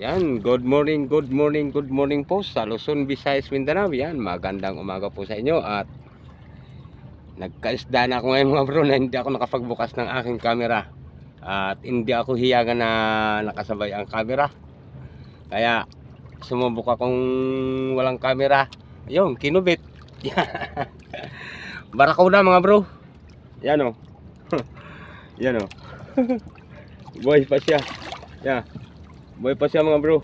Yan, good morning, good morning, good morning po sa Luzon, Visayas, Mindanao. Yan, magandang umaga po sa inyo. At nagkaisda na ako ngayon mga bro na hindi ako nakapagbukas ng aking camera. At hindi ako hiyagan na nakasabay ang camera. Kaya sumubok akong walang camera. Ayun, kinubit. Barakuda mga bro. Yan o. Yan o. Buhay pa siya. Yan. Buhay pa siya mga bro.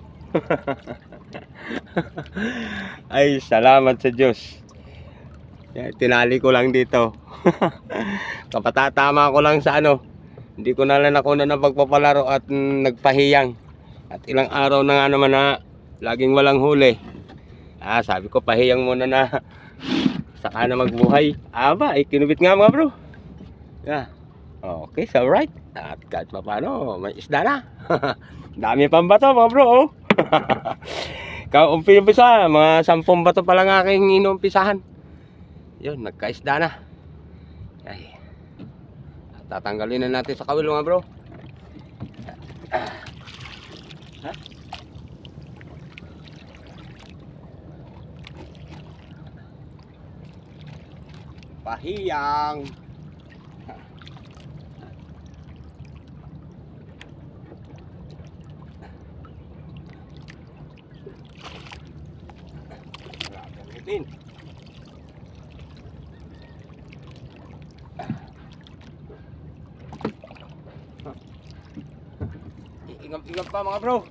Ay, salamat sa Diyos. Tinali ko lang dito. Kapatatama ko lang sa ano. Hindi ko na lang ako na pagpapalaro at nagpahiyang. At ilang araw na nga naman na laging walang huli. Sabi ko pahiyang muna na saka na magbuhay. Aba, kinubit nga mga bro. Yeah. Okay, so right. At kahit pa paano, may isda na. Dami pang bato mga bro. Oh. Umpisa, mga 10 bato pa lang aking inumpisahan. Yun, nagkaisda na. Ay. Tatanggalin na natin sa kawil mga bro. Pahiyang. Grabe. Ingat pa mga bro.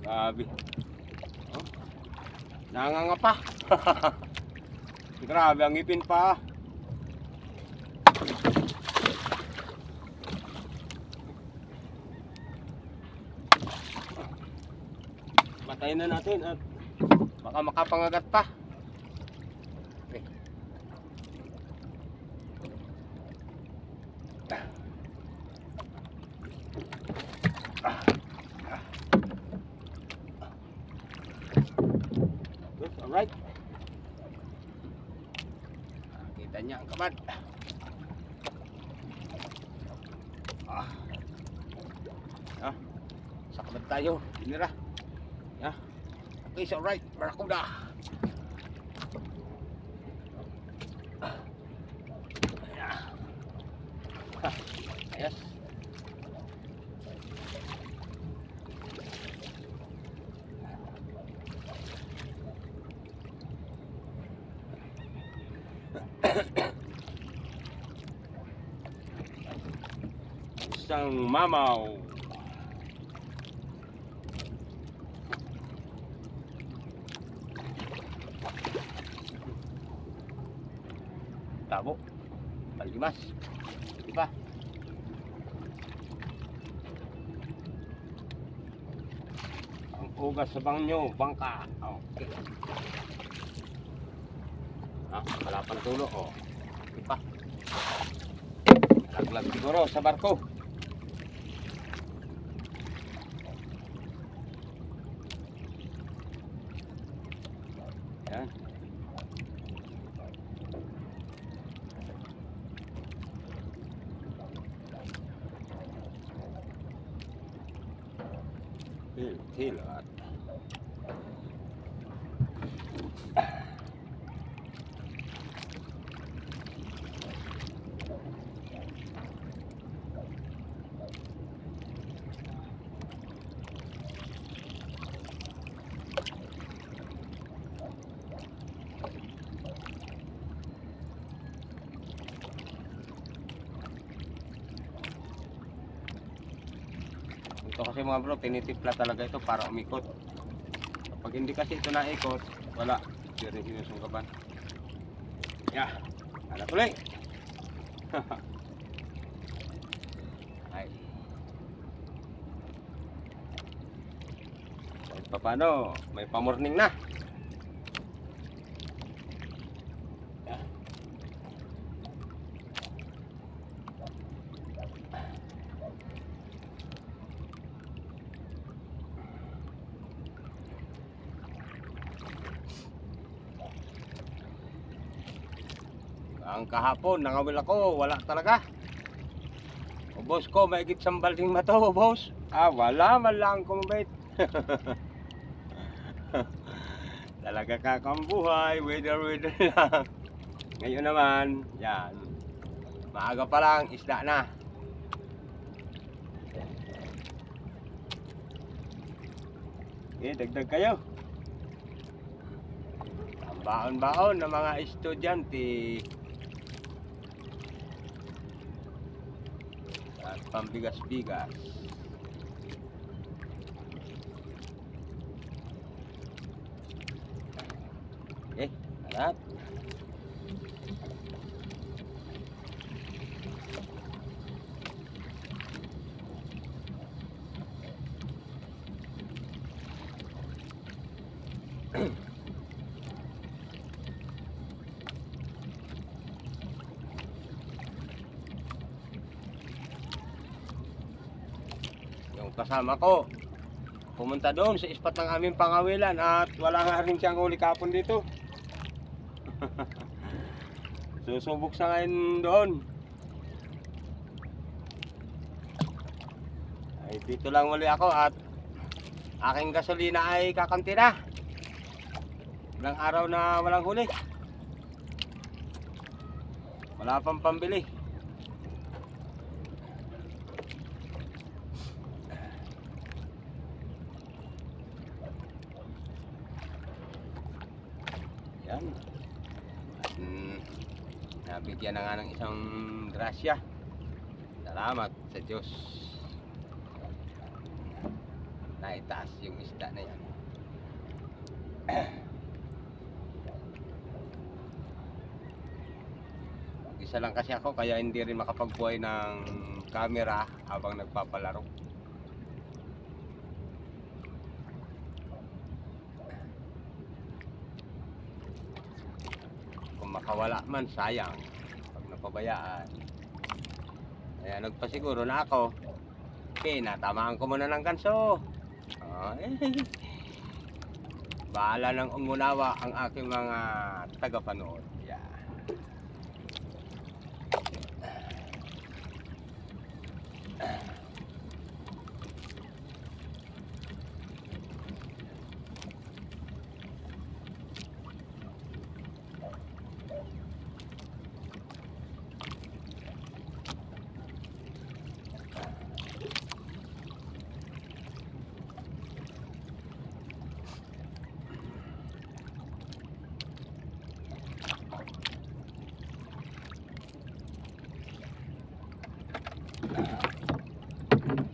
Grabe. Oh. Nanganga pa. Grabe ang ipin pa. Patayin na natin at baka makapangagat pa. Okay. Alright. Kita niya ang kabad. Sa kabad tayo. Binira. Okay, so alright. Barakuda. Yes. Isang mamaw. Tabo. Palimas. Diba? Ang ugas sa bangyo, bangka. Okay. Wala pang tulo. Diba? Laglag siguro sa barko. Yan. Hilat. Ito kasi mga bro, tinitipla talaga ito para umikot. Kapag hindi kasi ito naikot, wala. Hindi rin sinusunggaban. Anak tuloy. Ay. So, paano? May pamorning na. Ang kahapon, nangawil ako, wala talaga. O boss ko, maigit sambalding mato, boss. Wala man lang kumabait. Talaga kakambuhay, weather lang. Ngayon naman, yan. Maaga pa lang, isda na. Okay, dagdag kayo. Ang baon-baon ng mga estudyante. At pambigas-bigas. Okay, harap. Yung kasama ko pumunta doon sa ispat ng aming pangawilan at wala nga rin siyang huli kapon dito. Susubok sa ngayon doon. Ay dito lang muli ako at aking gasolina ay kakamti na. Ilang araw na walang huli. Wala pang pambili. Yan. Nabigyan na nga ng isang grasya. Salamat sa Diyos. Naitaas yung isda na yan. Isa lang kasi ako kaya hindi rin makapagbuhay ng camera habang nagpapalaro. Kung makawala man, sayang pag napabayaan. Kaya nagpasiguro na ako. Okay, natamaan ko muna ng ganso. Bahala nang umunawa ang aking mga tagapanood. Yeah.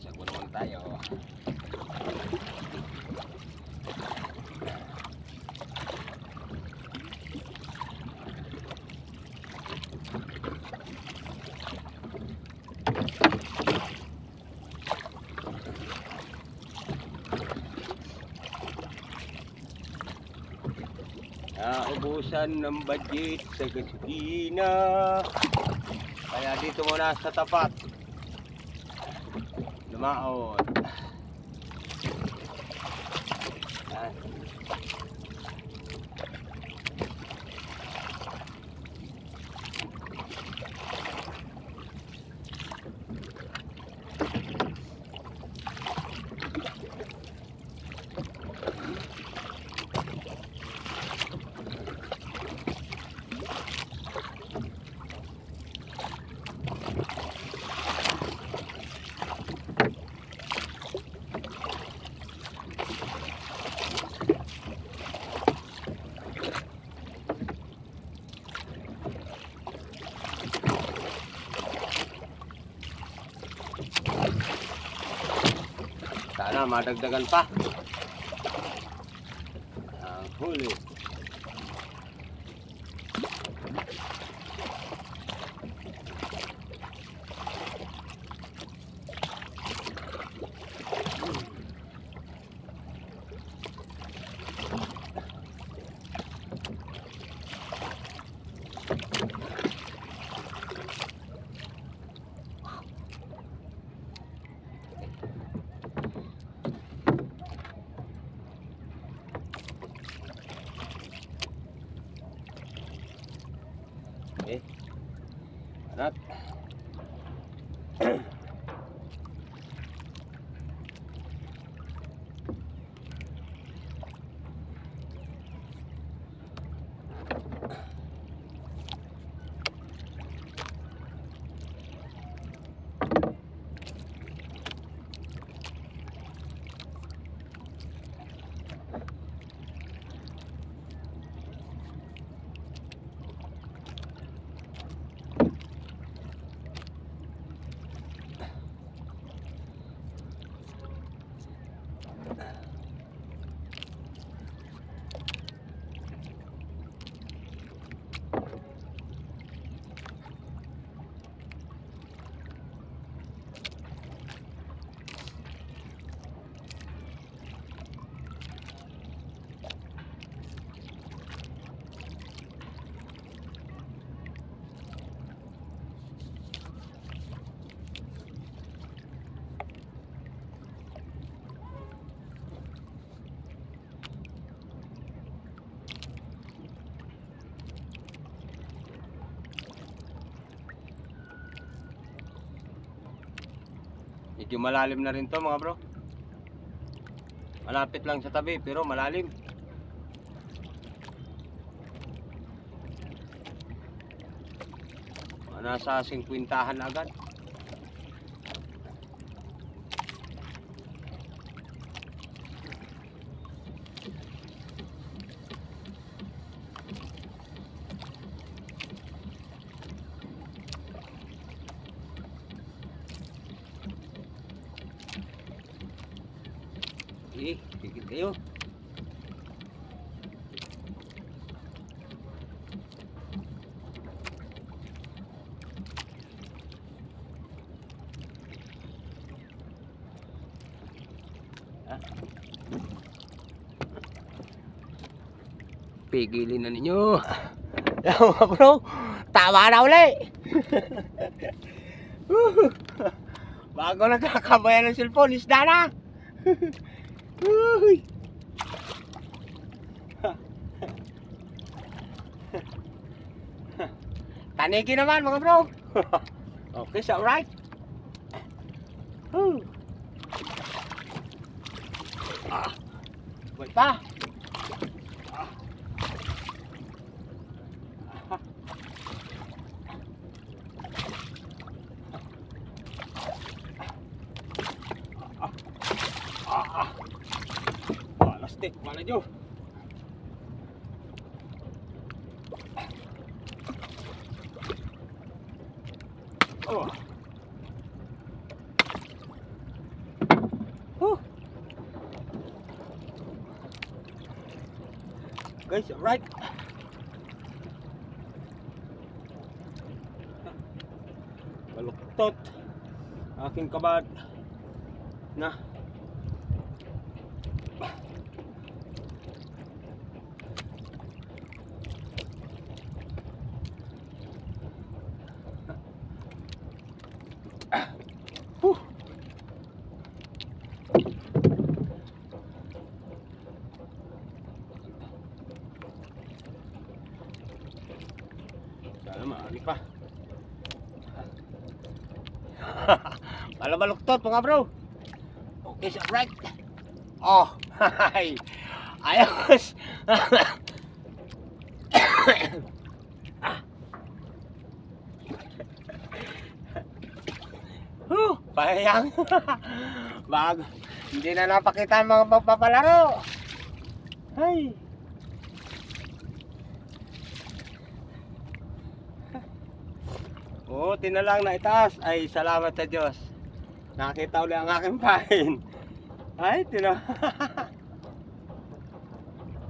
Sago naman tayo. Naubusan ng budget sa gasolina. Kaya dito muna sa tapat lumaon. Yan. Sana madagdagan pa ang huli. At medyo malalim na rin to mga bro. Malapit lang sa tabi pero malalim. Nasa 50-han na agad. Tigil kayo. Pigilin na ninyo. Yan mga bro, tama na uli. Bago nagkakabayan ng cellphone, isda na. Uy. Tanigi naman mga bro. Okay, so right. Wait pa. Lastik, mana jauh. Oh. Guys, right. Baluktot aking kabad na. Sana maali pa. Malabaluktot mga bro. Okay, so right. Oh, hi. Ayos. Pahiyang. Bago. Hindi na napakita ang mga pagpapalaro. Ay. Oo, tinalang na itaas. Ay, salamat sa Diyos. Nakita ulit ang aking pahin. Ay,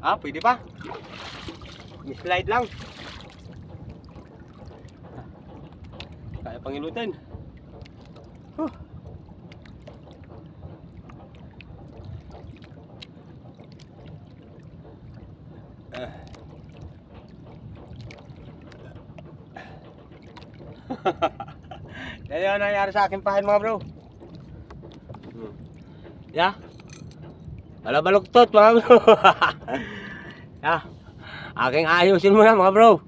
ah, pwede pa. I-slide lang. Kaya pangilutin. Yan yung nangyari sa akin pahin mga bro. Yeah. Balabaluktot mga bro. Yeah. Aking ayusin muna mga bro.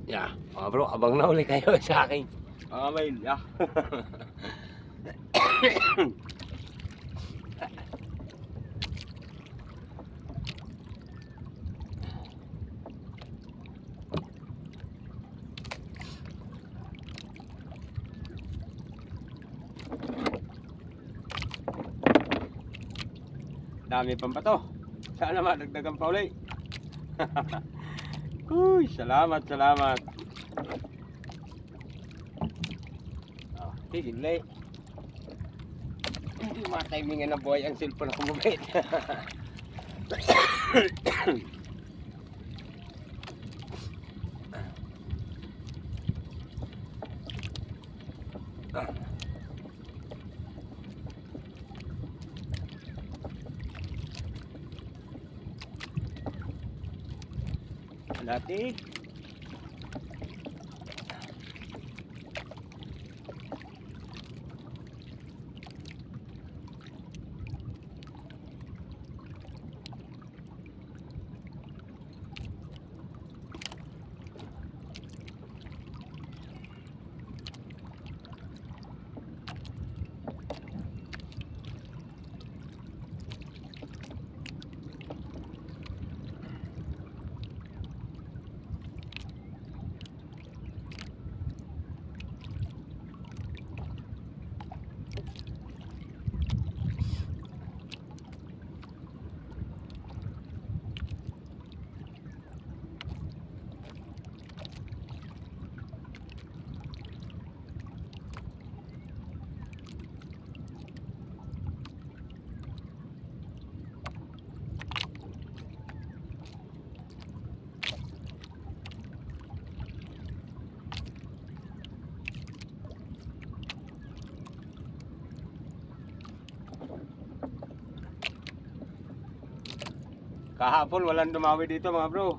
Yeah. Mga bro, abang na uli kayo sa akin. Mga mail, yeah. Dami pang bato. Sana madagdagan pa uli. Uy, salamat, salamat. Oh, tigil na eh. Hindi matimingan na buhay ang cellphone na kumabit. Dati. Kahapon walang dumawi dito mga bro.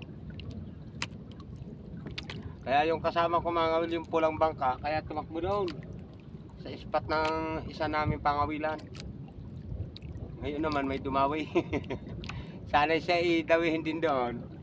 Kaya yung kasama ko mga yung pulang bangka, kaya tumakbo doon sa spot ng isa namin pangawilan. Ngayon naman may dumawi. Sana siya idawihin din doon.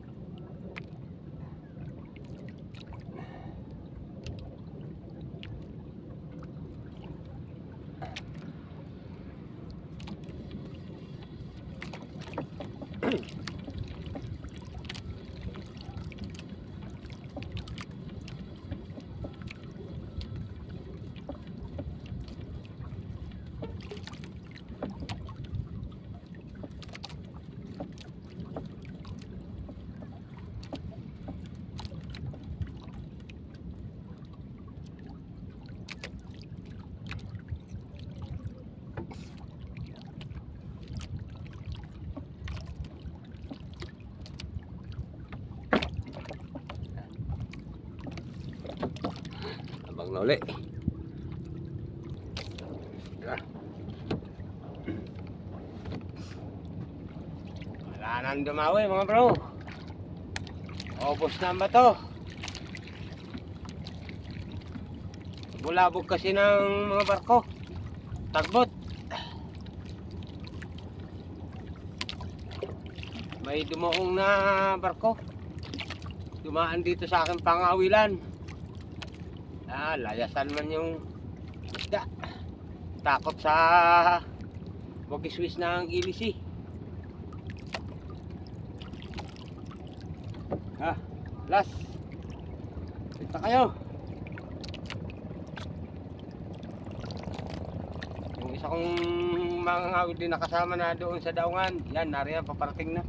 Abang na uli. Wala nang dumawi mga bro. Obos na ba to? Bulabog kasi ng mga barko. Tagbot. May dumuong na barko. Dumaan dito sa aking pangawilan. Layasan man yung isda. Takot sa mag-swiss ng ilisi. Last. Kita kayo. Yung isa kong mga ngawid din nakasama na doon sa daungan. Yan, nariyan, paparating na.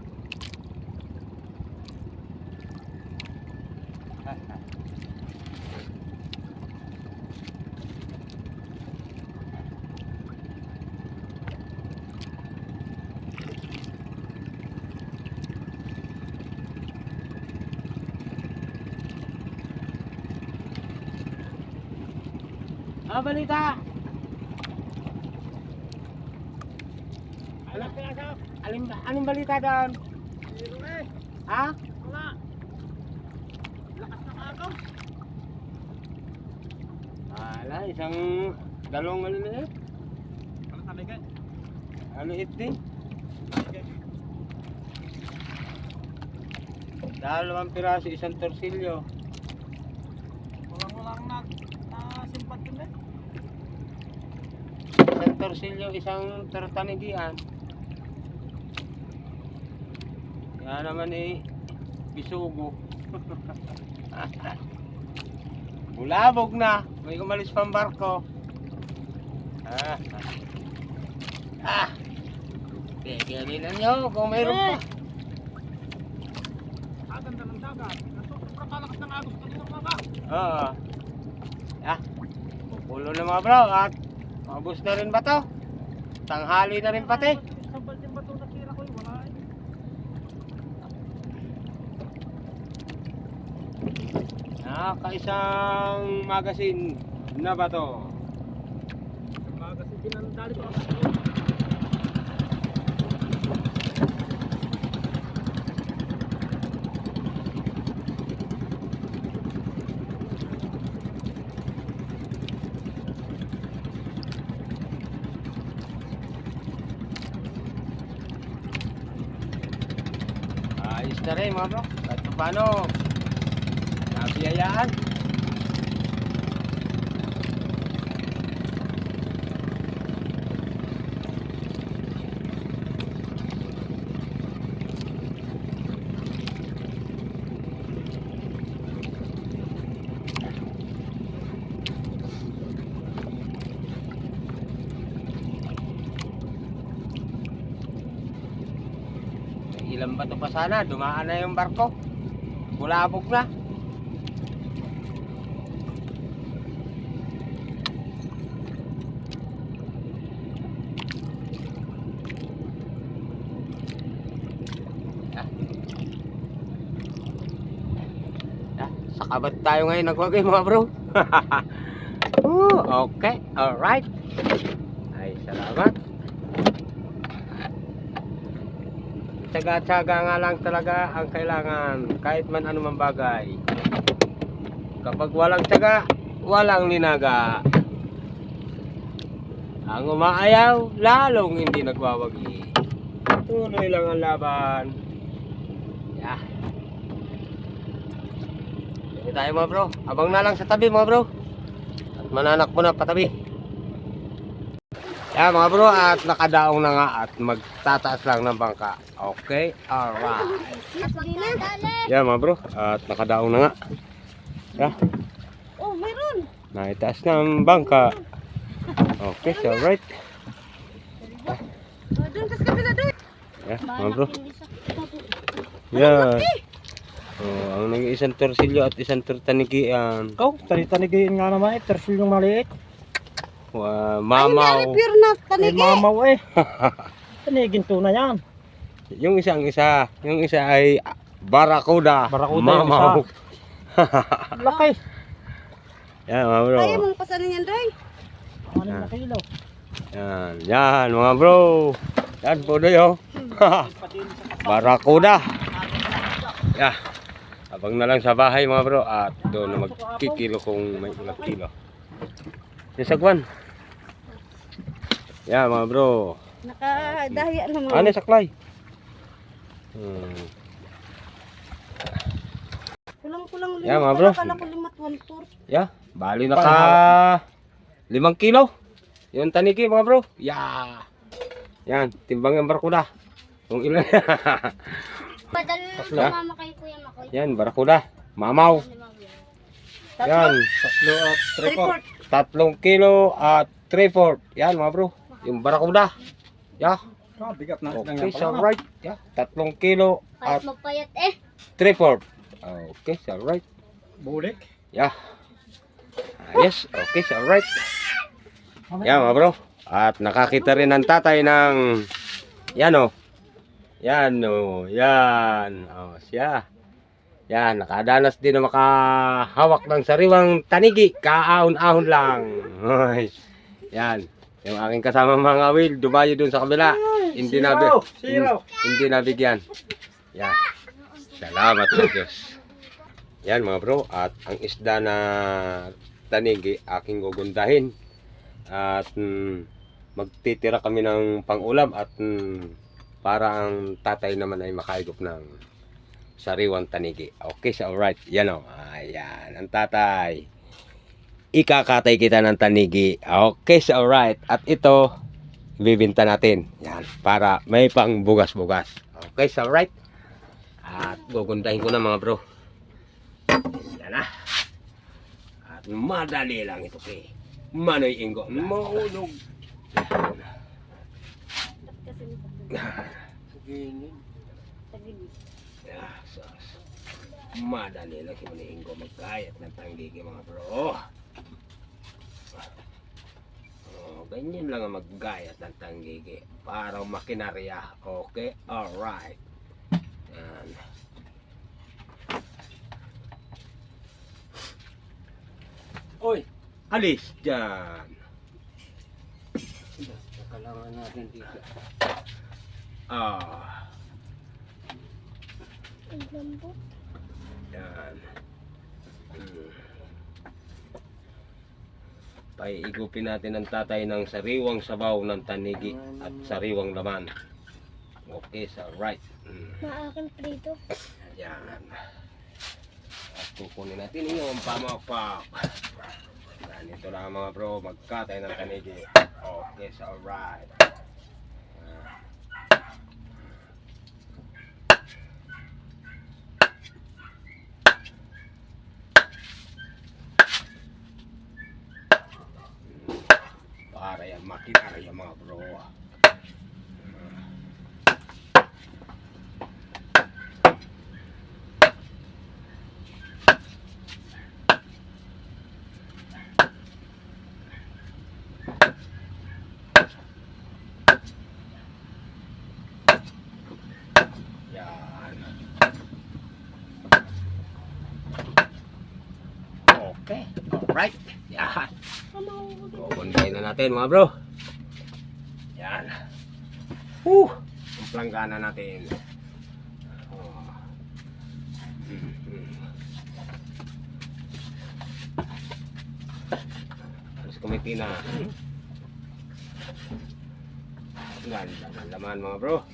Balita. Anong balita doon? Ha? Wala. Lakas ng agaw. Isang dalawang maliliit. Ano taligan? Ano itin? Dalawang piraso, isang torsilyo. torsilyo, isang tanigian. Kaya naman bisugo. Bulabog na, may umalis pang barko. Tigilan nyo kung mayroon pa. Ganda ng dagat. Sobrang kalakas ng agos kanina pa. Oo. Pupulo na mga bro at maubos na rin ba to? Tanghali na rin pati. Isang balding bato na tira ko, wala Kaisang magazine na ba to? kasi dinandali ko ako. Ayos na rin mga bro. Kahit paano, nabiyayaan. Ilang bato pa sana, dumaan na yung barko. Bulabog na. Sa kabat tayo ngayon nagwagay mga bro. Okay, alright. Ay, salamat. Tsaga-tsaga nga lang talaga ang kailangan kahit man anumang bagay. Kapag walang tsaga, walang linaga. Ang umaayaw, lalong hindi nagwawagi. Tuloy lang ang laban. Hindi tayo mga bro. Abang na lang sa tabi mga bro. At mananak mo na patabi. Mga bro, at nakadaong na nga at magtataas lang ng bangka. Okay, alright. Mga bro, at nakadaong na nga. Oh, mayroon. Naitaas na ang bangka. Okay, so alright. Doon kas kabila doon. Mga bro. Yan. Ang nag-isang torsilyo at isang tanigian. Ikaw, tanigiin nga naman eh. Tersil yung maliit. Mamaw. Ay, pure na tanigi. Mamaw eh. Tanigin na yan. Yung isa ay Barracuda. Barracuda yung Mamaw. Laki. Yan mga bro. Kaya mong pasanin yan doy. 6 na kilo. Yan mga bro. Yan po doy Barracuda. Abang na lang sa bahay mga bro at doon na magkikilo kung may ilang kilo. Yung sagwan. Mga bro. Nakadahya naman. Ano saklay? Kulang-kulang Mga bro. Kala ko 5 1/4. Bali naka 5 kilo. Yung tanigi mga bro. Yan, timbang yung barkuda. Kung ilan. Padala na mama kay Kuya Makoy. Yan, barkuda. Mamaw. Yan. 3 kilo at 3/4. Yan mga bro. Yung barkuda. Bigat na. Okay, so right. 3 kilo at Kahit magpayat eh. 3/4. Okay, so right. Bulik. Yes, okay, so right. Mga bro. At nakakita rin ng tatay ng yan. Siya. Nakadanas din na makahawak ng sariwang tanigi. Kaahon-ahon lang. Yung aking kasama mga Will, dumayo dun sa kabila. Hindi nabigyan. Salamat sa Diyos. Mga bro, at ang isda na tanigi aking gugundahin. At magtitira kami ng pang-ulam at para ang tatay naman ay makaigop ng sariwang tanigi. Okay, so alright. Ayan, ang tatay. Ikakatay kita ng tanigi. Okay, so alright. At ito, ibibenta natin. Yan, para may pang bugas-bugas. Okay, so right. At gugundahin ko na mga bro. Yan na. At madali lang ito kay Manoy Ingo. Mahulog. Kasi nito. Tagilid. Yeah, so, madali lang si Manoy Ingo magkayat ng tanggigi mga bro. Oh, ganyan lang ang maggayat ng tanggigi para makinarya. Okay, alright. Yan. Oy, alis dyan. Kailangan natin dito. Ang lambot. Yan. Paiigupin natin ang tatay ng sariwang sabaw ng tanigi at sariwang laman. Okay, so right. Maakin prito. Yan. At kukunin natin yung pamakpak. Ganito lang mga bro, magkatay ng tanigi. Okay, so right. Para yan makinarya mga bro. Yan. Okay, alright. Yan. Kukundahin na natin mga bro. Yan. Ang planggana natin. Oh. Alas kumiti na. Ganda ng laman mga bro.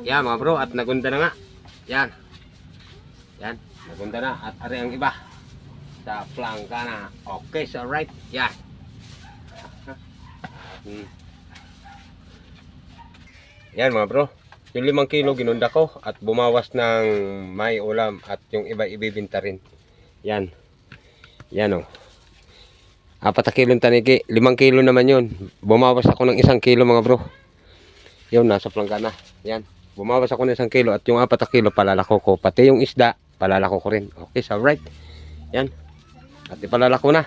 Yan mga bro, at nagunda na nga. Yan. Yan, nagunda na. At ari ang iba. Sa plangka na. Okay, so right. Yan. Yan mga bro. Yung 5 kilo ginunda ko at bumawas ng may ulam at yung iba ibibinta rin. Yan. Yan o. 4 kilong tanigi. 5 kilo naman yun. Bumawas ako ng 1 kilo mga bro. Yun, nasa plangka na. Yan. Bumawas ako ng 1 kilo at yung 4 kilo palalako ko. Pati yung isda, palalako ko rin. Okay, so right. Yan. At ipalalako na.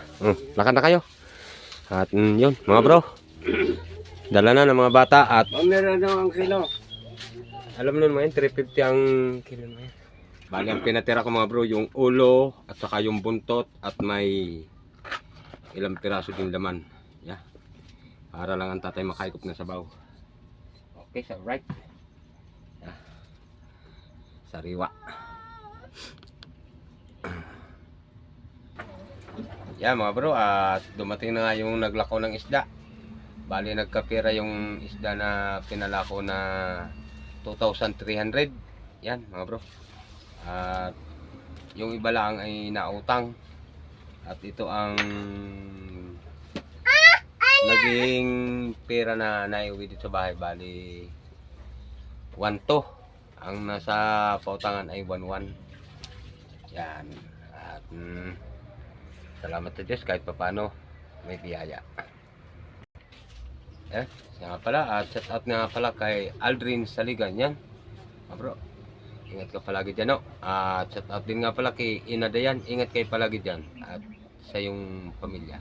Lakad na kayo. At yun, mga bro. Dala na ng mga bata at... Meron daw ang kilo. Alam mo naman, 350 ang kilo na yan. Bali, ang pinatira ko mga bro, yung ulo at saka yung buntot at may ilang piraso din laman. Yeah. Para lang ang tatay makaikop na sabaw. Okay, so right. Yeah. Sariwa. Yeah mga bro, at dumating na nga yung naglako ng isda. Bali nagkapira yung isda na pinalako na 2,300. Yan mga bro. At yung iba lang ay nautang. At ito ang naging pera na naiuwi dito sa bahay. Bali 1,200. Ang nasa pautangan ay 1,100. Yan. At salamat sa Diyos kahit papano may biyaya. Eh, nga pala, at shout out nga pala kay Aldrin Saligan yan. Bro, ingat ka palagi dyan, no? At shout out din nga pala kay Ina Dayan, ingat kayo palagi dyan. At sa iyong pamilya.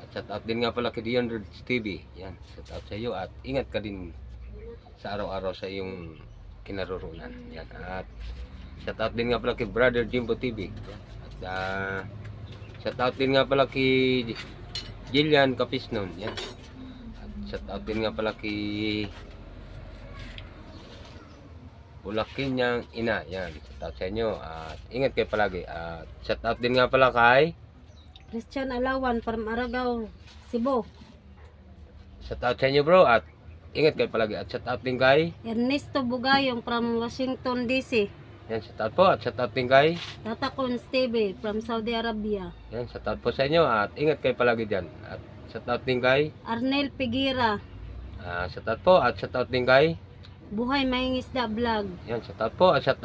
At shout out din nga pala kay Dion Rods TV. Yan, shout out sa iyo at ingat ka din sa araw-araw sa iyong kinaroroonan. Yan, at shout out din nga pala kay Brother Jimbo TV. Yan. At shout out din nga pala kay Jillian Capisnon. Yan. Shout out din nga pala kay Bulakin niyang ina. Yan. Shout out sa inyo. At ingat kayo palagi. At shout out din nga pala kay Christian Alawan from Aragao, Cebu. shout out sa inyo bro. At ingat kayo palagi. At shout out din kay Ernesto Bugayong from Washington DC. Yan, shout out po at shout out din kay. Tatakon Steve from Saudi Arabia. Yan, shout out po sa inyo at ingat kayo palagi dyan. At shout out din kay. Arnel Pigira, Shout out po at shout out din kay. Buhay Mahingisda Vlog. Yan, shout out po at shout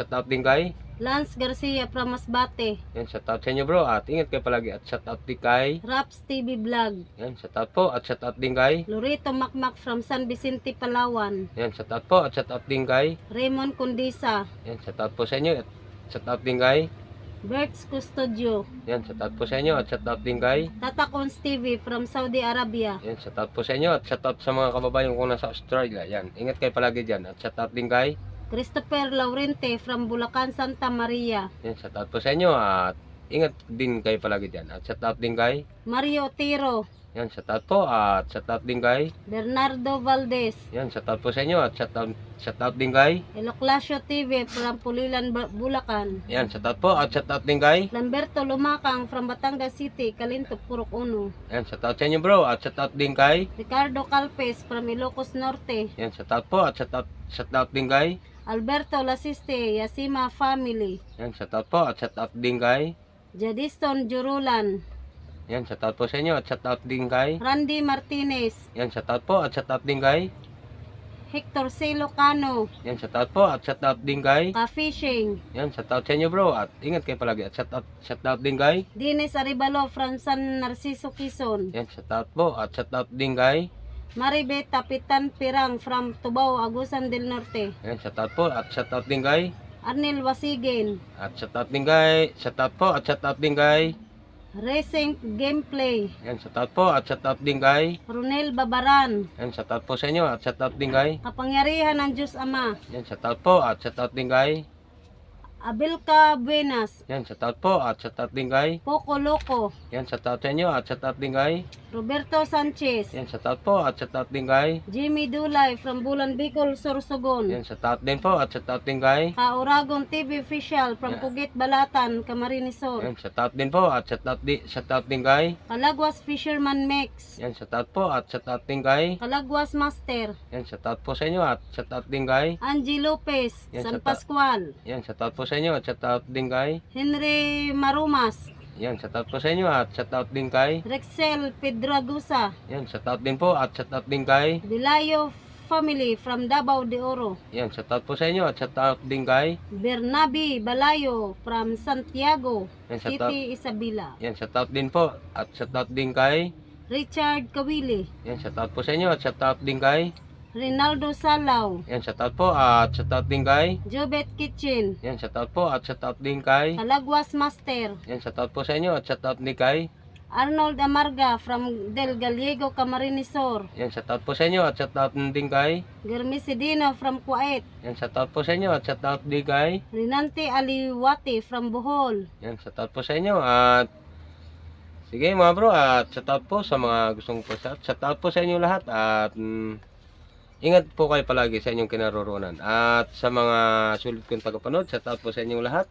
out din kay. Lance Garcia from Masbate. Yan, shout out sa inyo bro at ingat kayo palagi at shout out din kay. Raps TV Vlog. Yan, shout out po at shout out din kay. Lorito Makmak from San Vicente, Palawan. Yan, shout out po at shout out din kay. Raymond Condisa. Yan, shout out po sa inyo at shout out din kay. Bert's Custodio. Yan, shout out po sa inyo at shout out din kay. Tatakon Stevie from Saudi Arabia. Yan, shout out po sa inyo at shout out sa mga kababayan ko nasa Australia. Yan, ingat kayo palagi dyan at shout out din kay. Christopher Laurente from Bulacan, Santa Maria. Yan, shout out po sa inyo at ingat din kayo palagi dyan at shout out din kay. Mario Tiro. Yan, shout out po at shout out din kay. Bernardo Valdez. Yan, shout out po sa inyo at shout out din kay. Eloclasio TV from Pulilan, Bulacan. Yan, shout out po at shout out din kay. Lamberto Lumakang from Batangas City, Calinto, Purok Uno. Yan, shout out sa inyo bro at shout out din kay. Ricardo Calpes from Ilocos Norte. Yan, shout out po at shout out din kay. Alberto Lasiste, Yasima Family. Yan, shout out po at shout out din kay. Jadiston Jurulan. Yan, shout out po sa inyo at shout out din kay. Randy Martinez. Yan, shout out po at shout out din kay. Hector C. Locano. Yan, shout out po at shout out din kay. Ka-Fishing. Yan, shout out sa inyo bro at ingat kayo palagi at shout out din kay. Dines Aribalo from San Narciso, Quezon. Yan, shout out po at shout out din kay. Maribet Tapitan Pirang from Tubao, Agusan del Norte. Yan, shout out po at shout out din kay. Arnel Wasigin. At shout out din kay. Shout out po at shout out din kay. Racing Gameplay. Yan, shout out po at shout out din kay. Ronel Babaran. Yan, shout out po sa inyo at shout out din kay. Kapangyarihan ng Diyos Ama. Yan, shout out po at shout out din kay. Abelka Buenas. Yan, shout out po at shout out din kay. Poco Loco. Yan, shout out sa inyo at shout out din kay. Roberto Sanchez. Yan, shout out po at shout out din kay. Jimmy Dulay from Bulan Bicol, Sorsogon. Yan, shout out din po at shout out din kay. Kauragon TV Official from Yeah. Puget Balatan, Camarinesor. Yan, shout out din po at shout out din kay. Kalagwas Fisherman Mix. Yan, shout out po at shout out din kay. Kalagwas Master. Yan, shout out po sa inyo at shout out din kay. Angie Lopez, Yan, San shout out. Pascual. Yan, shout out po sa inyo at shout out din kay. Henry Marumas. Yan, shout out po sa inyo at shout out din kay. Rexel Pedragusa. Yan, shout out din po at shout out din kay. Dilayo Family from Davao de Oro. Yan, shout out po sa inyo at shout out din kay. Bernabe Balayo from Santiago Yan, shout out. City, Isabela. Yan, shout out din po at shout out din kay. Richard Kawili. Yan, shout out po sa inyo at shout out din kay. Rinaldo Salaw. Yan, shout out po at shout out din kay. Jobet Kitchen. Yan, shout out po at shout out din kay. Kalagwas Master. Yan, shout out po sa inyo at shout out din kay. Arnold Amarga from Del Gallego, Camarinesor. Yan, shout out po sa inyo at shout out din kay. Germisidino from Kuwait. Yan, shout out po sa inyo at shout out din kay. Rinante Aliwati from Bohol. Yan, shout out po sa inyo at sige mga bro at shout out po sa mga gustong po shout out po sa inyo lahat at ingat po kayo palagi sa inyong kinaroroonan at sa mga sulit kong tagapanood, shout out po sa inyong lahat.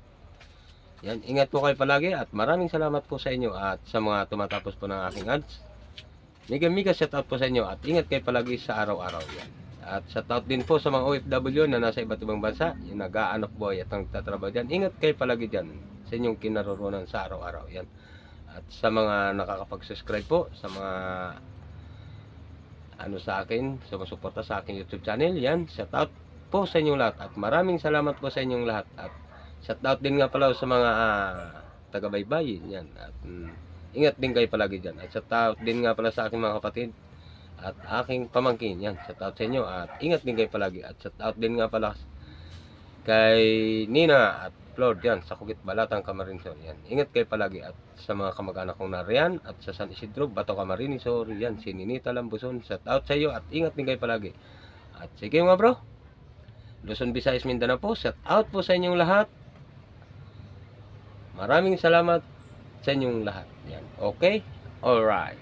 Yan, ingat po kayo palagi at maraming salamat po sa inyo at sa mga tumatapos po ng aking ads. Mega shout out po sa inyo at ingat kayo palagi sa araw-araw yan. At shout out din po sa mga OFW na nasa iba't ibang bansa, yung nag-aanak boy at nagtatrabaho dyan. Ingat kayo palagi dyan sa inyong kinaroroonan sa araw-araw yan. At sa mga nakakapag-subscribe po, sa mga sa akin, sumusuporta sa aking YouTube channel, yan, shout out po sa inyong lahat at maraming salamat po sa inyong lahat at shout out din nga pala sa mga taga-baybay, yan, at ingat din kayo palagi dyan at shout out din nga pala sa aking mga kapatid at aking pamangkin, yan, shout out sa inyo at ingat din kayo palagi at shout out din nga pala kay Nina at Lord yan, sa Kugit Balatang Camarinesor yan. Ingat kayo palagi at sa mga kamag-anak kong nariyan at sa San Isidro, Bato Camarinesor yan, si Ninita Lambuson, shout out sa iyo at ingat din kayo palagi. At sige mga bro, Luzon, Visayas, Mindanao po, shout out po sa inyong lahat. Maraming salamat sa inyong lahat. Yan, okay? Alright.